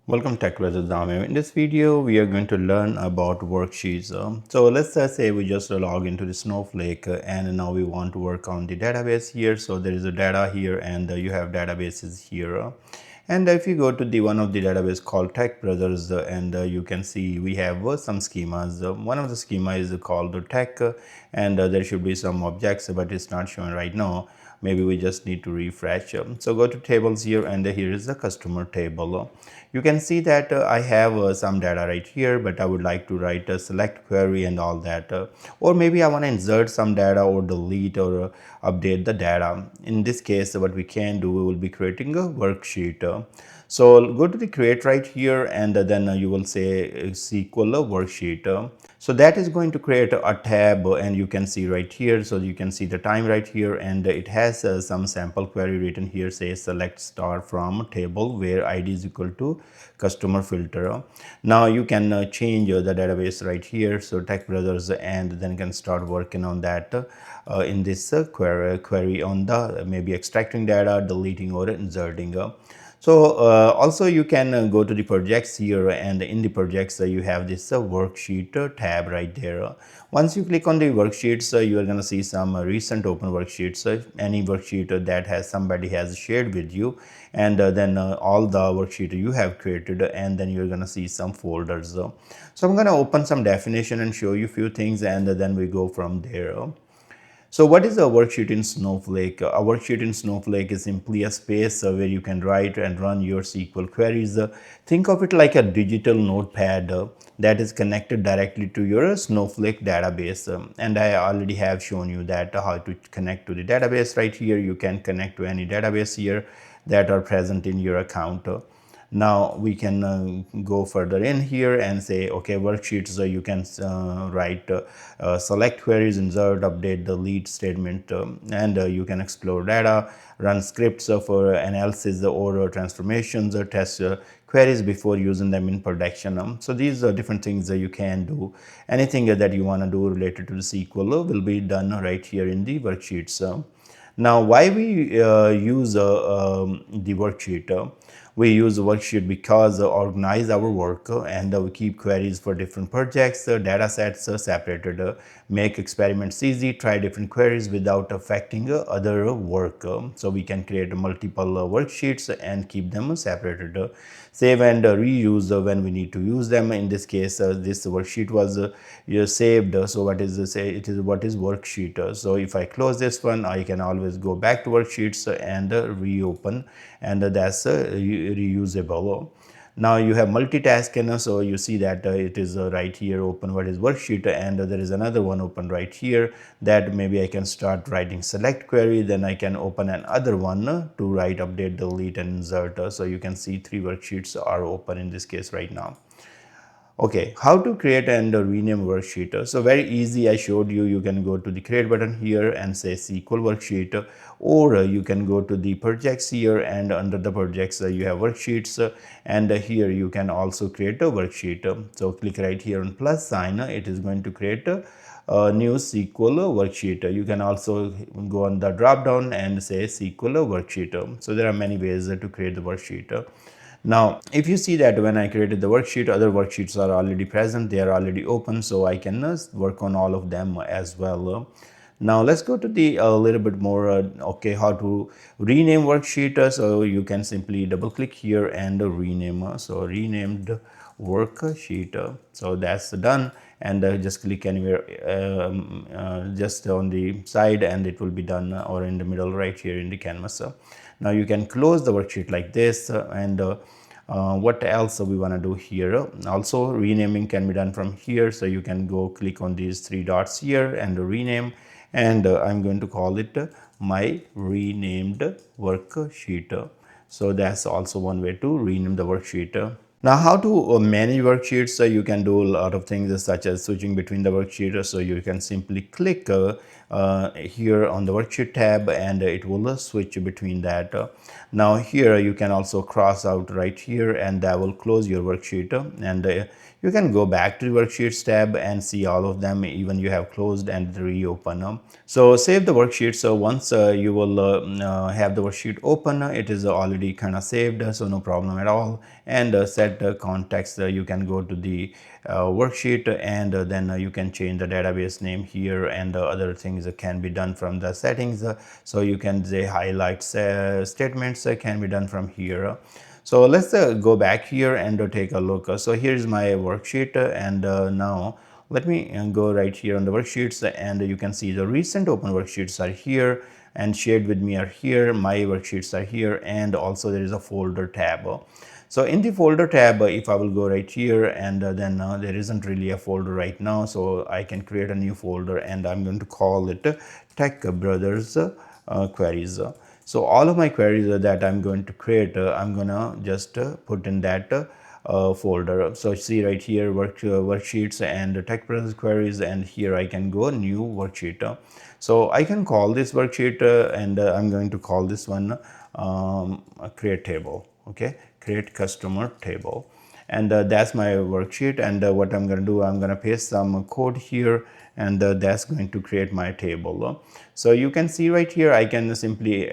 Welcome TechbrothersIT. In this video, we are going to learn about worksheets. So let's say we just log into the Snowflake and now we want to work on the database here. So there is a data here and you have databases here. And if you go to the one of the database called Tech Brothers and you can see we have some schemas. One of the schema is called the Tech and there should be some objects, but it's not showing right now. Maybe we just need to refresh. So go to tables here and here is the customer table. You can see that I have some data right here, but I would like to write a select query and all that. Or maybe I want to insert some data or delete or update the data. In this case, what we can do, we will be creating a worksheet. So go to the create right here and then you will say SQL worksheet. So that is going to create a tab and you can see right here. So you can see the time right here and it has some sample query written here, say select star from table where ID is equal to customer filter. Now you can change the database right here. So Tech Brothers and then can start working on that in this query on the maybe extracting data, deleting or inserting. So also you can go to the projects here and in the projects you have this worksheet tab right there. Once you click on the worksheets, you are going to see some recent open worksheets, any worksheet that has somebody has shared with you, and then all the worksheet you have created, and then you're going to see some folders. So I'm going to open some definition and show you a few things, and then we go from there. So what is a worksheet in Snowflake? A worksheet in Snowflake is simply a space where you can write and run your SQL queries. Think of it like a digital notepad that is connected directly to your Snowflake database. And I already have shown you that how to connect to the database right here. You can connect to any database here that are present in your account. Now we can go further in here and say, okay, worksheets, you can write select queries, insert, update, delete statement, and you can explore data, run scripts for analysis or transformations or test queries before using them in production. So these are different things that you can do. Anything that you want to do related to the SQL will be done right here in the worksheets. Now, why we use the worksheet? We use worksheet because organize our work and we keep queries for different projects, data sets separated, make experiments easy, try different queries without affecting other work. So we can create multiple worksheets and keep them separated. Save and reuse when we need to use them. In this case, this worksheet was saved. So what is this? It is what is worksheet. So if I close this one, I can always go back to worksheets and reopen, and that's reusable. Now you have multitasking, so you see that it is right here open what is worksheet, and there is another one open right here that maybe I can start writing select query, then I can open another one to write update, delete and insert. So you can see three worksheets are open in this case right now. Okay, how to create and rename worksheet? So very easy, I showed you. You can go to the create button here and say SQL worksheet, or you can go to the projects here and under the projects you have worksheets, and here you can also create a worksheet. So click right here on plus sign, it is going to create a new SQL worksheet. You can also go on the drop down and say SQL worksheet. So there are many ways to create the worksheet. Now, if you see that when I created the worksheet, other worksheets are already present, they are already open, so I can work on all of them as well. Now let's go to the a little bit more okay, how to rename worksheet. So you can simply double click here and rename. So renamed worksheet. So that's done, and just click anywhere just on the side and it will be done, or in the middle right here in the canvas. Now you can close the worksheet like this, and what else we want to do here? Also renaming can be done from here, so you can go click on these three dots here and rename, and I'm going to call it my renamed worksheet. So that's also one way to rename the worksheet. Now, how to manage worksheets? You can do a lot of things such as switching between the worksheets. So you can simply click here on the worksheet tab and it will switch between that. Now here you can also cross out right here and that will close your worksheet, and you can go back to the worksheets tab and see all of them even you have closed and reopen. So save the worksheet. So once you will have the worksheet open, it is already kind of saved, so no problem at all. and set context. You can go to the worksheet, and then you can change the database name here, and other things can be done from the settings. So you can say highlight statements can be done from here. So let's go back here and take a look. So here's my worksheet, and now let me go right here on the worksheets, and you can see the recent open worksheets are here, and shared with me are here, my worksheets are here, and also there is a folder tab. So in the folder tab, if I will go right here, and then there isn't really a folder right now, so I can create a new folder, and I'm going to call it Tech Brothers Queries. So all of my queries that I'm going to create, I'm gonna just put in that folder. So see right here, worksheets and Tech Brothers queries, and here I can go new worksheet. So I can call this worksheet, and I'm going to call this one create table. Okay, create customer table, and that's my worksheet. And what I'm going to do, I'm going to paste some code here, and that's going to create my table. So you can see right here, I can simply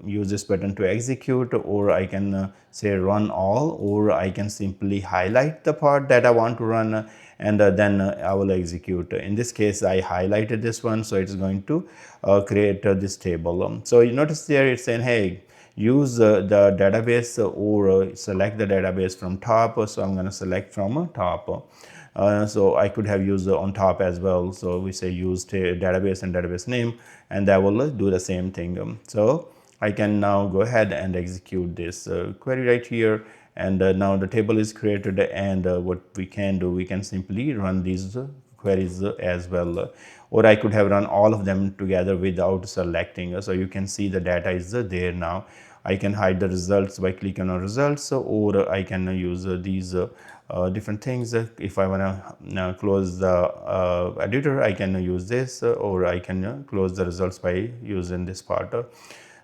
use this button to execute, or I can say run all, or I can simply highlight the part that I want to run, and then I will execute. In this case, I highlighted this one, so it's going to create this table. So you notice there it's saying, hey, use the database, or select the database from top. So I'm going to select from top. So I could have used on top as well. So we say use database and database name, and that will do the same thing. So I can now go ahead and execute this query right here, and now the table is created. And what we can do, we can simply run these queries as well, or I could have run all of them together without selecting. So you can see the data is there now. I can hide the results by clicking on results, or I can use these different things. If I want to close the editor, I can use this, or I can close the results by using this part.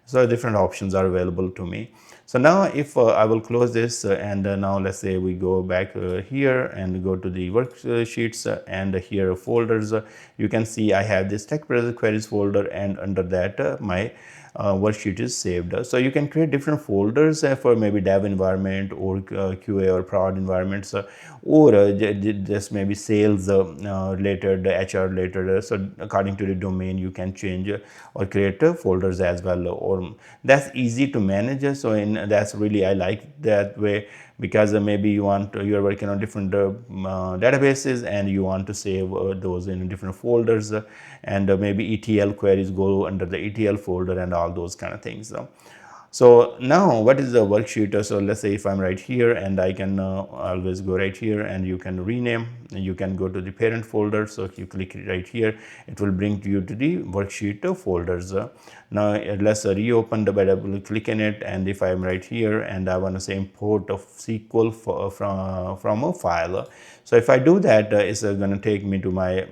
So different options are available to me. So now if I will close this, and now let's say we go back here and go to the worksheets, and here folders, you can see I have this Tech Browser Queries folder, and under that my worksheet is saved. So you can create different folders for maybe dev environment, or QA or prod environments, or just maybe sales related, HR related. So according to the domain, you can change or create folders as well, or that's easy to manage. So that's really, I like that way, because maybe you're working on different databases, and you want to save those in different folders, and maybe ETL queries go under the ETL folder, and all those kind of things. So now what is the worksheet? So let's say if I'm right here, and I can always go right here, and you can rename, you can go to the parent folder. So if you click right here, it will bring you to the worksheet folders. Now let's reopen the double click in it, and if I'm right here, and I want to say import of SQL from a file. So if I do that, it's going to take me to my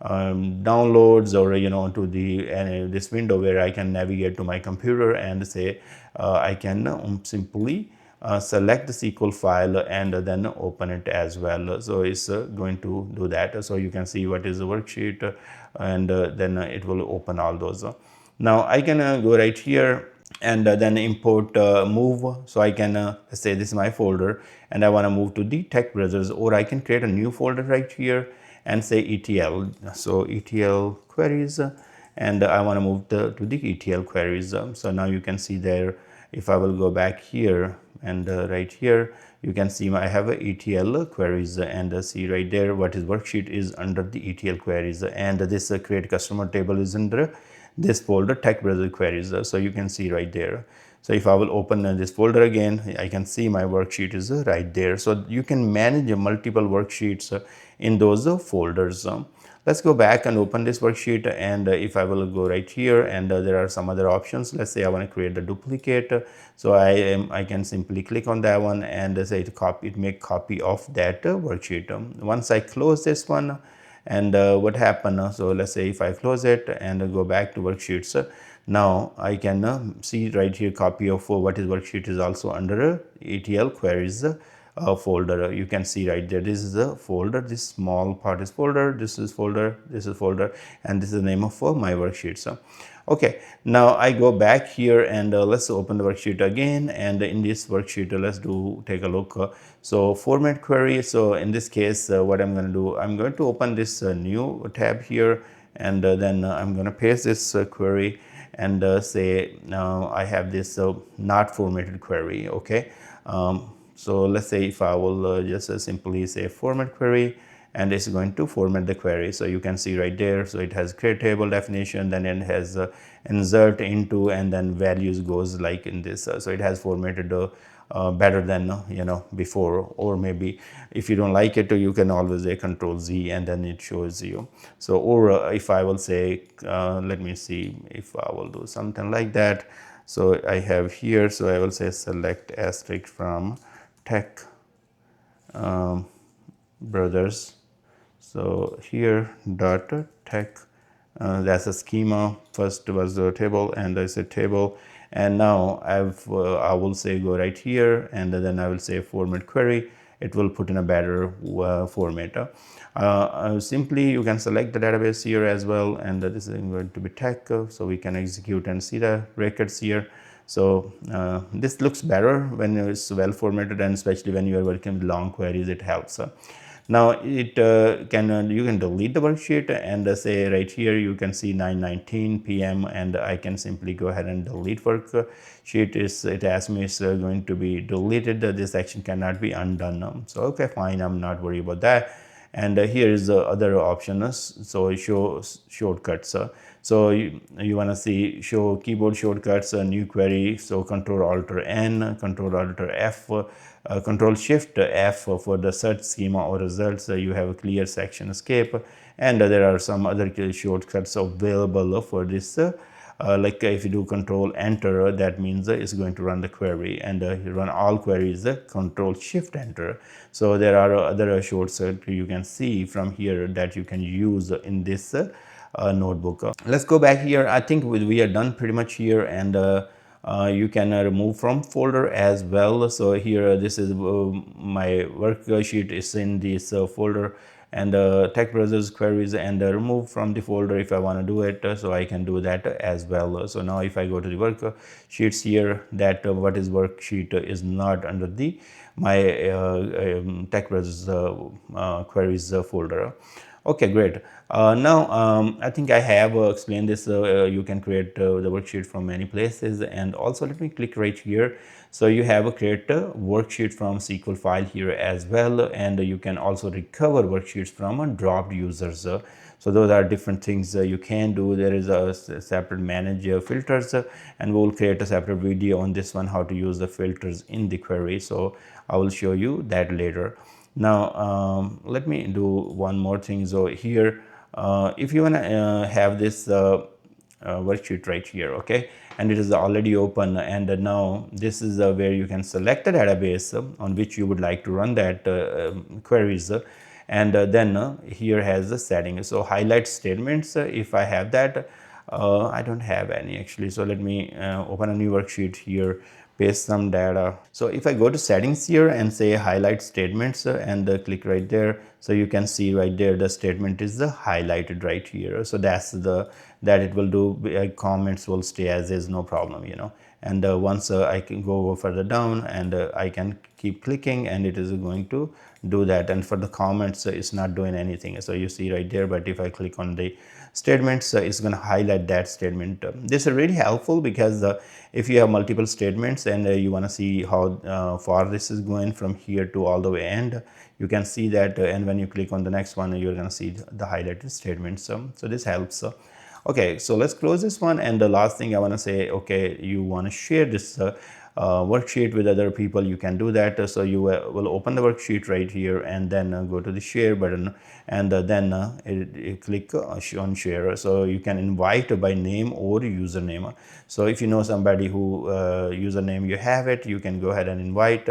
downloads, or to the this window where I can navigate to my computer, and say I can simply select the SQL file, and then open it as well. So it's going to do that. So you can see what is the worksheet, and then it will open all those. Now I can go right here, and then import move. So I can say this is my folder, and I want to move to the Tech Brothers, or I can create a new folder right here and say ETL. So ETL queries, and I want to move to the ETL queries. So now you can see there, if I will go back here, and right here, you can see I have a ETL queries, and see right there what is worksheet is under the ETL queries, and this create customer table is under this folder Tech Browser Queries. So you can see right there. So if I will open this folder again, I can see my worksheet is right there. So you can manage multiple worksheets in those folders. Let's go back and open this worksheet, and if I will go right here, and there are some other options. Let's say I want to create the duplicate. So I can simply click on that one, and say make copy of that worksheet. Once I close this one, and what happened, so let's say if I close it and go back to worksheets, now I can see right here copy of what is worksheet is also under ETL queries folder. You can see right there, this is a folder, this small part is folder, this is folder, this is folder, and this is the name of my worksheets. Okay, now I go back here and let's open the worksheet again, and in this worksheet let's take a look. So format query. So in this case what I'm going to do, I'm going to open this new tab here, and then I'm going to paste this query and say now I have this not formatted query. Okay, so let's say if I will just simply say format query, and it's going to format the query. So you can see right there, so it has create table definition, then it has insert into, and then values goes like in this. So it has formatted better than before. Or maybe if you don't like it, you can always say Control Z and then it shows you. So or if I will say let me see if I will do something like that. So I have here, so I will say select asterisk from Tech Brothers. So here dot tech, that's a schema. First was the table, and I said table, and now I will say go right here, and then I will say format query. It will put in a better format. Simply you can select the database here as well, and this is going to be tech, so we can execute and see the records here. So this looks better when it's well formatted, and especially when you are working with long queries, it helps. Now it you can delete the worksheet, and say right here you can see 9:19 p.m. and I can simply go ahead and delete worksheet. It asks me it's going to be deleted. This action cannot be undone. So okay, fine, I'm not worried about that. And here is the other option, so show shortcuts. So you want to see show keyboard shortcuts, new query. So Control Alt N, Control Alt F, Control Shift F for the search schema or results. You have a clear section escape, and there are some other shortcuts available for this. Like if you do Control Enter, that means it's going to run the query, and you run all queries Control Shift Enter. So there are other shortcuts you can see from here that you can use in this notebook. Let's go back here. I think we are done pretty much here, and you can remove from folder as well. So here this is my worksheet is in this folder, and Tech Brothers queries, and remove from the folder if I want to do it. So I can do that as well. So now if I go to the worksheets here, that what is worksheet is not under the my Tech Brothers queries folder. Okay, great. Now I think I have explained this. You can create the worksheet from many places, and also let me click right here. So you have a create a worksheet from SQL file here as well, and you can also recover worksheets from dropped users. So those are different things you can do. There is a separate manage filters, and we will create a separate video on this one, how to use the filters in the query. So I will show you that later. Now let me do one more thing. So here if you want to have this worksheet right here, okay, and it is already open, and now this is where you can select the database on which you would like to run that queries, and then here has the settings. So highlight statements, if I have that, I don't have any actually. So let me open a new worksheet here, paste some data. So if I go to settings here and say highlight statements, and click right there, so you can see right there the statement is highlighted right here. So that's the that it will do, comments will stay as is, no problem, and once I can go further down, and I can keep clicking, and it is going to do that. And for the comments, it's not doing anything, so you see right there. But if I click on the statements, it's going to highlight that statement. This is really helpful because if you have multiple statements, and you want to see how far this is going from here to all the way end, you can see that, and when you click on the next one, you're going to see the highlighted statements. So this helps. Okay, so let's close this one. And the last thing I want to say, okay, you want to share this worksheet with other people, you can do that. So you will open the worksheet right here, and then go to the share button, and then click on share. So you can invite by name or username. So if you know somebody who username you have it, you can go ahead and invite,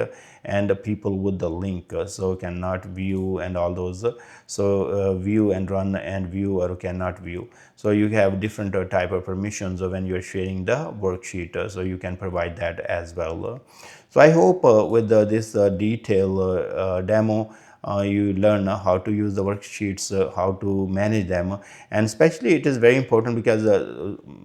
and people with the link, so cannot view and all those. So view and run and view or cannot view. So you have different type of permissions when you're sharing the worksheet, so you can provide that as well. So I hope with this detailed demo, you learn how to use the worksheets, how to manage them. And especially it is very important because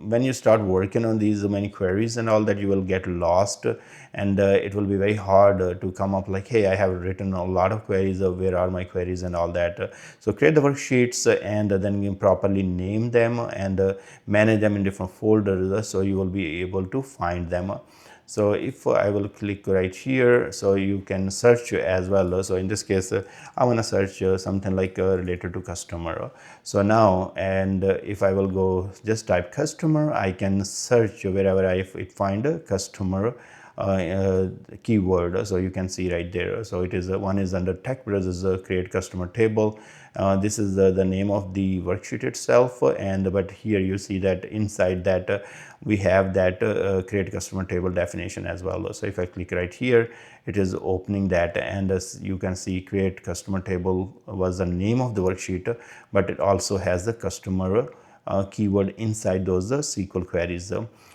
when you start working on these many queries and all that, you will get lost, and it will be very hard to come up like, hey, I have written a lot of queries, where are my queries and all that. So create the worksheets, and then you properly name them, and manage them in different folders, so you will be able to find them. So if I will click right here, so you can search as well. So in this case, I want to search something like related to customer. So now, and if I will go just type customer, I can search wherever I find a customer keyword. So you can see right there. So it is one is under Tech Brothers create customer table. This is the name of the worksheet itself, and but here you see that inside that we have that create customer table definition as well. So if I click right here, it is opening that, and as you can see, create customer table was the name of the worksheet, but it also has the customer keyword inside those SQL queries.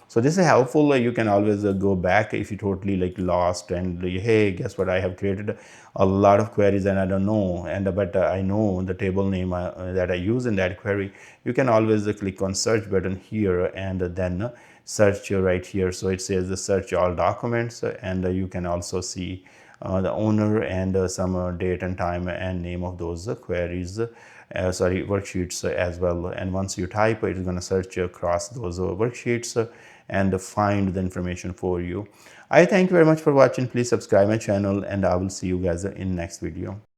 So this is helpful. You can always go back if you totally like lost and hey, guess what, I have created a lot of queries and I don't know, and but I know the table name that I use in that query. You can always click on search button here, and then search right here. So it says the search all documents, and you can also see the owner and some date and time and name of those queries, worksheets as well. And once you type, it is going to search across those worksheets and find the information for you. I thank you very much for watching. Please subscribe my channel, and I will see you guys in next video.